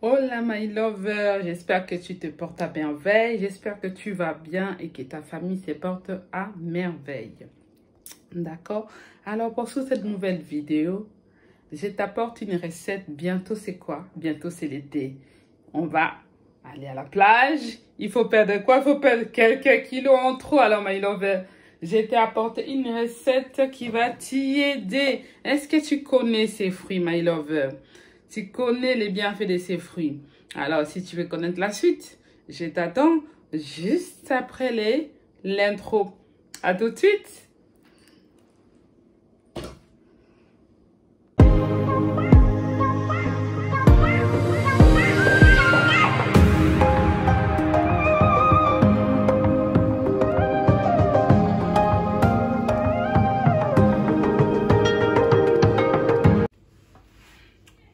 Hola my lover, j'espère que tu te portes à merveille, j'espère que tu vas bien et que ta famille se porte à merveille. D'accord? Alors pour cette nouvelle vidéo, je t'apporte une recette. Bientôt c'est quoi? Bientôt c'est l'été. On va aller à la plage. Il faut perdre quoi? Il faut perdre quelques kilos en trop. Alors my lover, je t'ai apporté une recette qui va t'y aider. Est-ce que tu connais ces fruits my lover? Tu connais les bienfaits de ces fruits. Alors, si tu veux connaître la suite, je t'attends juste après l'intro. À tout de suite.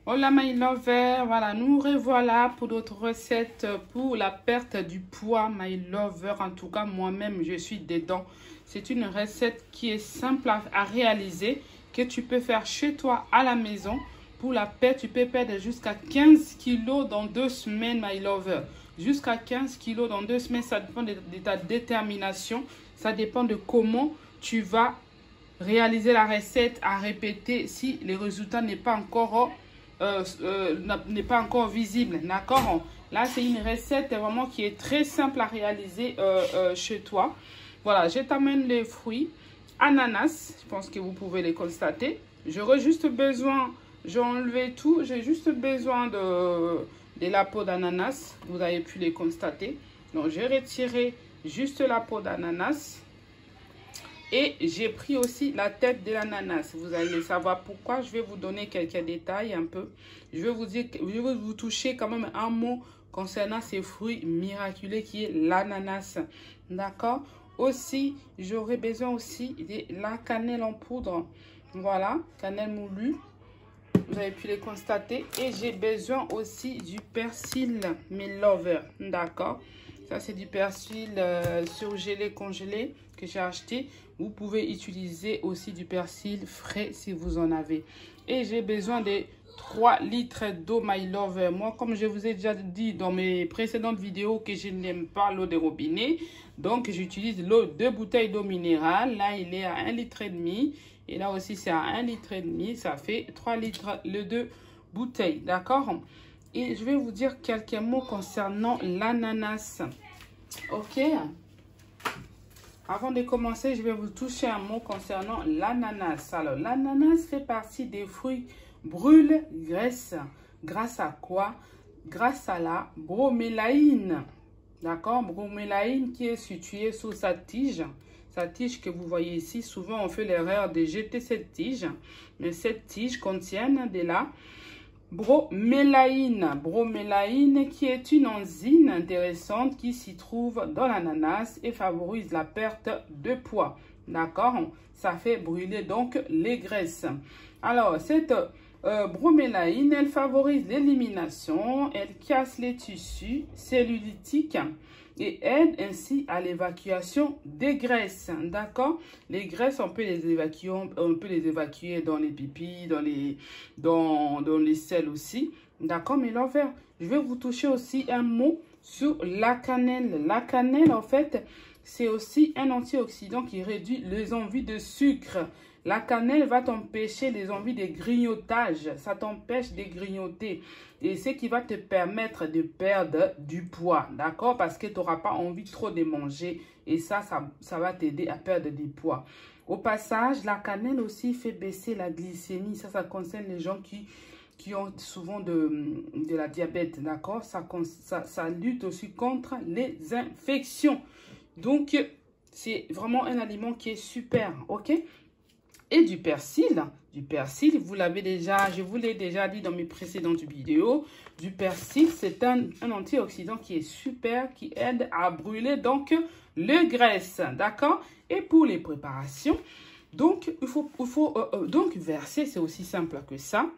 Hola my lover, voilà, nous revoilà pour d'autres recettes pour la perte du poids, my lover. En tout cas, moi-même, je suis dedans. C'est une recette qui est simple à réaliser, que tu peux faire chez toi à la maison. Pour la perte, tu peux perdre jusqu'à 15 kilos dans 2 semaines, my lover. Jusqu'à 15 kilos dans 2 semaines, ça dépend de ta détermination. Ça dépend de comment tu vas réaliser la recette à répéter si le résultat n'est pas encore visible, d'accord? Là, c'est une recette vraiment qui est très simple à réaliser chez toi. Voilà, je t'amène les fruits. Ananas, je pense que vous pouvez les constater. J'aurais juste besoin, j'ai enlevé tout, j'ai juste besoin de la peau d'ananas. Vous avez pu les constater. Donc, j'ai retiré juste la peau d'ananas. Et j'ai pris aussi la tête de l'ananas. Vous allez savoir pourquoi. Je vais vous donner quelques détails un peu. Je vais vous toucher quand même un mot concernant ces fruits miraculeux qui est l'ananas. D'accord? Aussi, j'aurai besoin aussi de la cannelle en poudre. Voilà, cannelle moulue. Vous avez pu les constater. Et j'ai besoin aussi du persil, mes lovers. D'accord? Ça, c'est du persil surgelé, congelé que j'ai acheté. Vous pouvez utiliser aussi du persil frais si vous en avez. Et j'ai besoin de 3 litres d'eau, my lover. Moi, comme je vous ai déjà dit dans mes précédentes vidéos que je n'aime pas l'eau de robinet. Donc, j'utilise l'eau, 2 bouteilles d'eau minérale. Là, il est à 1,5 litre. Et là aussi, c'est à 1,5 litre. Ça fait 3 litres les 2 bouteilles. D'accord? Et je vais vous dire quelques mots concernant l'ananas. Ok? Avant de commencer, je vais vous toucher un mot concernant l'ananas. Alors, l'ananas fait partie des fruits brûle-graisse. Grâce à quoi? Grâce à la bromélaïne. D'accord? Bromélaïne qui est située sous sa tige. Sa tige que vous voyez ici, souvent on fait l'erreur de jeter cette tige. Mais cette tige contient de la bromélaïne. Bromélaïne qui est une enzyme intéressante qui s'y trouve dans l'ananas et favorise la perte de poids. D'accord? Ça fait brûler donc les graisses. Alors, cette bromélaïne, elle favorise l'élimination, elle casse les tissus cellulitiques et aide ainsi à l'évacuation des graisses. D'accord? Les graisses, on peut les évacuer dans les pipis, dans les selles aussi. D'accord? Mais l'envers, je vais vous toucher aussi un mot sur la cannelle. La cannelle, en fait, c'est aussi un antioxydant qui réduit les envies de sucre. La cannelle va t'empêcher les envies de grignotage. Ça t'empêche de grignoter. Et ce qui va te permettre de perdre du poids. D'accord? Parce que tu n'auras pas envie trop de manger. Et ça va t'aider à perdre du poids. Au passage, la cannelle aussi fait baisser la glycémie. Ça concerne les gens qui ont souvent de la diabète. D'accord? Ça lutte aussi contre les infections. Donc, c'est vraiment un aliment qui est super. Ok? Et du persil, vous l'avez déjà, je vous l'ai déjà dit dans mes précédentes vidéos. Du persil, c'est un antioxydant qui est super, qui aide à brûler donc les graisses, d'accord? Et pour les préparations, donc il faut donc verser, c'est aussi simple que ça.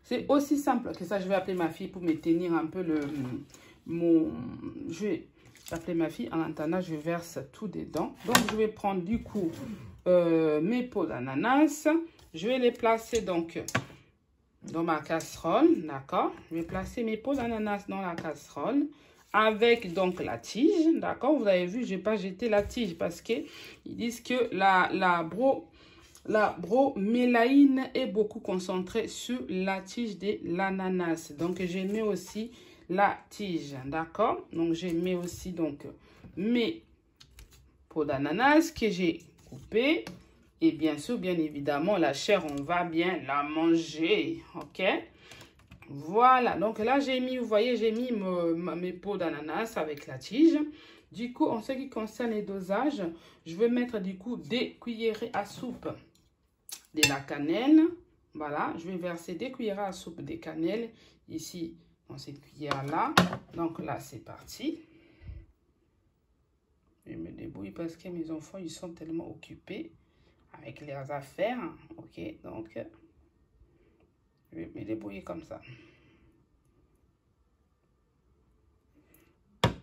C'est aussi simple que ça. Je vais appeler ma fille pour me tenir un peu je vais appeler ma fille. En attendant, je verse tout dedans. Donc, je vais prendre du coup mes peaux d'ananas. Je vais les placer donc dans ma casserole, d'accord? Je vais placer mes peaux d'ananas dans la casserole avec donc la tige, d'accord? Vous avez vu, je n'ai pas jeté la tige parce qu'ils disent que la bromélaïne est beaucoup concentrée sur la tige de l'ananas. Donc, je mets aussi la tige, d'accord? Donc, je mets aussi donc mes peaux d'ananas que j'ai coupées. Et bien sûr, bien évidemment, la chair, on va bien la manger, ok? Voilà, donc là, j'ai mis, vous voyez, j'ai mis mes peaux d'ananas avec la tige. Du coup, en ce qui concerne les dosages, je vais mettre du coup des cuillerées à soupe de la cannelle. Voilà, je vais verser des cuillerées à soupe de cannelle ici dans cette cuillère-là. Donc là, c'est parti. Je me débrouille parce que mes enfants, ils sont tellement occupés avec leurs affaires. Ok, donc je vais me débrouiller comme ça.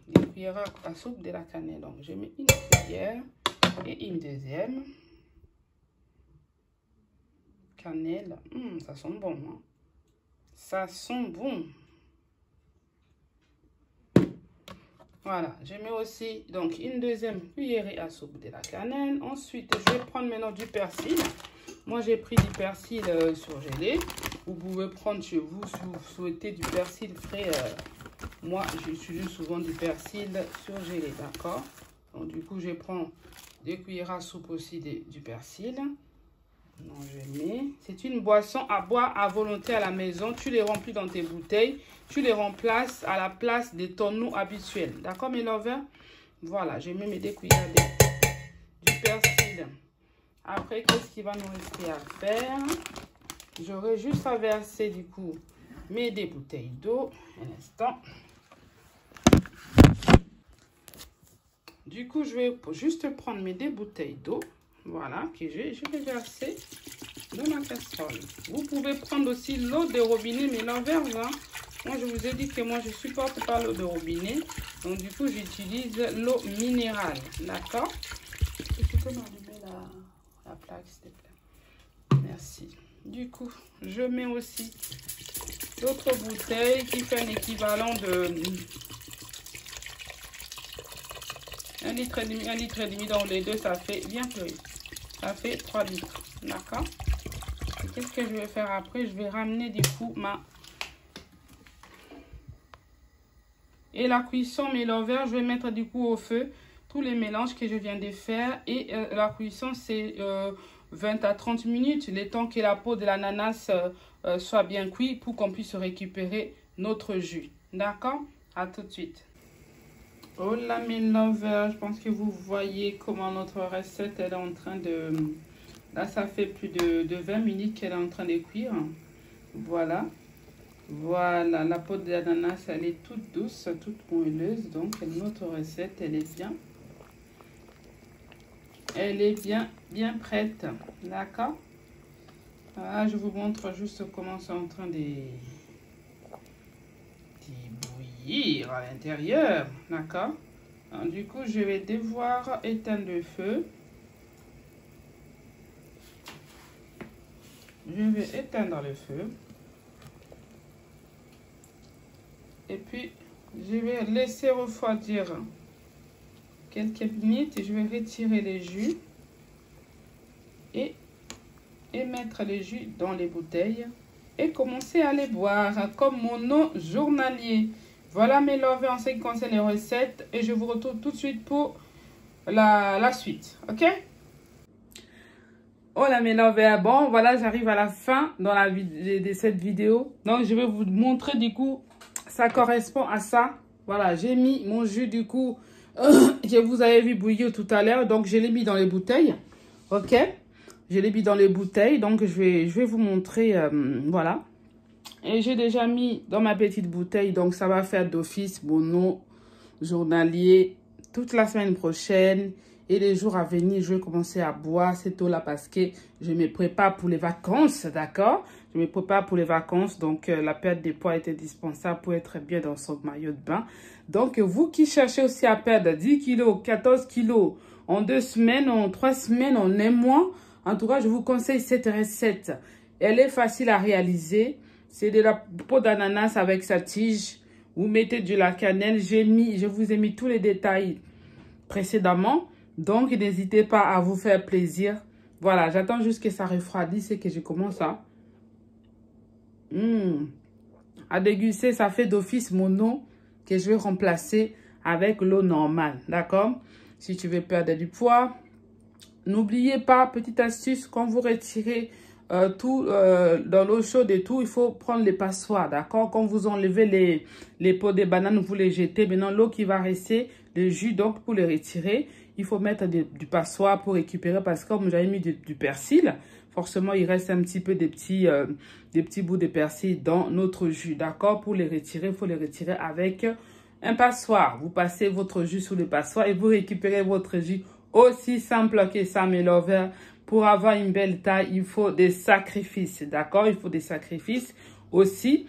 Des cuillères à soupe de la cannelle. Donc je mets une cuillère et une deuxième. Cannelle, ça sent bon, hein? Ça sent bon. Voilà, je mets aussi donc une deuxième cuillerée à soupe de la cannelle. Ensuite, je vais prendre maintenant du persil. Moi, j'ai pris du persil surgelé. Vous pouvez prendre chez vous si vous souhaitez du persil frais. Moi, j'utilise souvent du persil surgelé, d'accord? Donc, du coup, je prends des cuillères à soupe aussi du persil. Donc, je mets. C'est une boisson à boire à volonté à la maison. Tu les remplis dans tes bouteilles. Tu les remplaces à la place de ton eau habituelle. D'accord, mes lovers? Voilà, je mets mes deux cuillères du persil. Après, qu'est-ce qu'il va nous rester à faire? J'aurai juste à verser du coup mes deux bouteilles d'eau. Un instant. Du coup, je vais juste prendre mes deux bouteilles d'eau. Voilà, que je vais verser dans ma casserole. Vous pouvez prendre aussi l'eau de robinet, mais l'inverse, hein. Moi, je vous ai dit que moi, je ne supporte pas l'eau de robinet. Donc, du coup, j'utilise l'eau minérale. D'accord? Tu peux m'allumer la plaque, s'il te plaît? Merci. Du coup, je mets aussi d'autres bouteilles qui fait un équivalent de 1,5 litre. 1,5 litre dans les deux, ça fait bien plus. Ça fait 3 litres. D'accord? Qu'est-ce que je vais faire après? Je vais ramener du coup Et la cuisson, mes lovers, je vais mettre du coup au feu tous les mélanges que je viens de faire. Et la cuisson, c'est 20 à 30 minutes. Le temps que la peau de l'ananas soit bien cuite pour qu'on puisse récupérer notre jus. D'accord? À tout de suite. Oh là mes lovers, je pense que vous voyez comment notre recette elle est en train de... Là, ça fait plus de 20 minutes qu'elle est en train de cuire. Voilà. Voilà, la peau de l'ananas, elle est toute douce, toute moelleuse. Donc, notre recette, elle est bien. Elle est bien prête. D'accord? Voilà, je vous montre juste comment c'est en train de bouillir à l'intérieur. D'accord? Du coup, je vais devoir éteindre le feu. Je vais éteindre le feu. Et puis, je vais laisser refroidir quelques minutes. Et je vais retirer les jus. Et mettre les jus dans les bouteilles. Et commencer à les boire comme mon eau journalier. Voilà mes lovers en ce qui concerne les recettes. Et je vous retrouve tout de suite pour la suite. Ok? Voilà mes lovers. Bon, voilà, j'arrive à la fin de cette vidéo. Donc, je vais vous montrer du coup... Ça correspond à ça. Voilà, j'ai mis mon jus du coup que vous avez vu bouillir tout à l'heure. Donc, je l'ai mis dans les bouteilles. Ok? Je l'ai mis dans les bouteilles. Donc, je vais vous montrer. Voilà. Et j'ai déjà mis dans ma petite bouteille. Donc, ça va faire d'office mon eau journalier toute la semaine prochaine. Et les jours à venir, je vais commencer à boire cette eau-là parce que je me prépare pour les vacances, d'accord? Je me prépare pour les vacances, donc la perte de poids est indispensable pour être bien dans son maillot de bain. Donc, vous qui cherchez aussi à perdre 10 kilos, 14 kilos en 2 semaines, en 3 semaines, en 1 mois, en tout cas, je vous conseille cette recette. Elle est facile à réaliser. C'est de la peau d'ananas avec sa tige. Vous mettez de la cannelle. Je vous ai mis tous les détails précédemment. Donc, n'hésitez pas à vous faire plaisir. Voilà, j'attends juste que ça refroidisse et que je commence à déguster. Ça fait d'office mon eau que je vais remplacer avec l'eau normale. D'accord? Si tu veux perdre du poids, n'oubliez pas, petite astuce, quand vous retirez tout dans l'eau chaude et tout, il faut prendre les passoires. D'accord? Quand vous enlevez les peaux des bananes, vous les jetez. Maintenant, l'eau qui va rester, le jus, donc pour les retirer, il faut mettre du passoire pour récupérer, parce que comme j'avais mis du persil, forcément il reste un petit peu des petits bouts de persil dans notre jus. D'accord? Pour les retirer, il faut les retirer avec un passoire. Vous passez votre jus sous le passoire et vous récupérez votre jus. Aussi simple que ça, mes lovers. Pour avoir une belle taille, il faut des sacrifices. D'accord? Il faut des sacrifices aussi.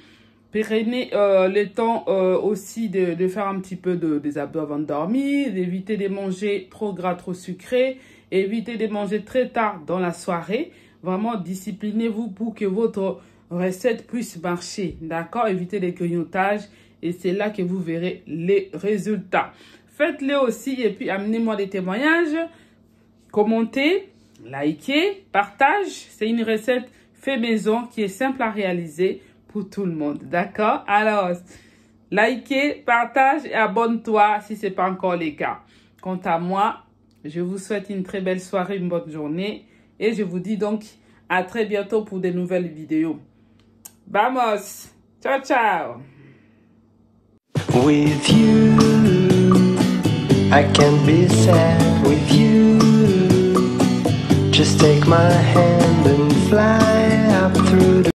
Prenez le temps aussi de faire un petit peu des abdos avant de dormir, d'éviter de manger trop gras, trop sucré, évitez de manger très tard dans la soirée. Vraiment, disciplinez-vous pour que votre recette puisse marcher. D'accord? Évitez les grignotages et c'est là que vous verrez les résultats. Faites-le aussi et puis amenez-moi des témoignages. Commentez, likez, partage. C'est une recette fait maison qui est simple à réaliser pour tout le monde. D'accord? Alors, likez, partage et abonne-toi si ce n'est pas encore le cas. Quant à moi, je vous souhaite une très belle soirée, une bonne journée. Et je vous dis donc à très bientôt pour de nouvelles vidéos. Vamos! Ciao, ciao! With you, I can't be sad with you. Just take my hand and fly up through the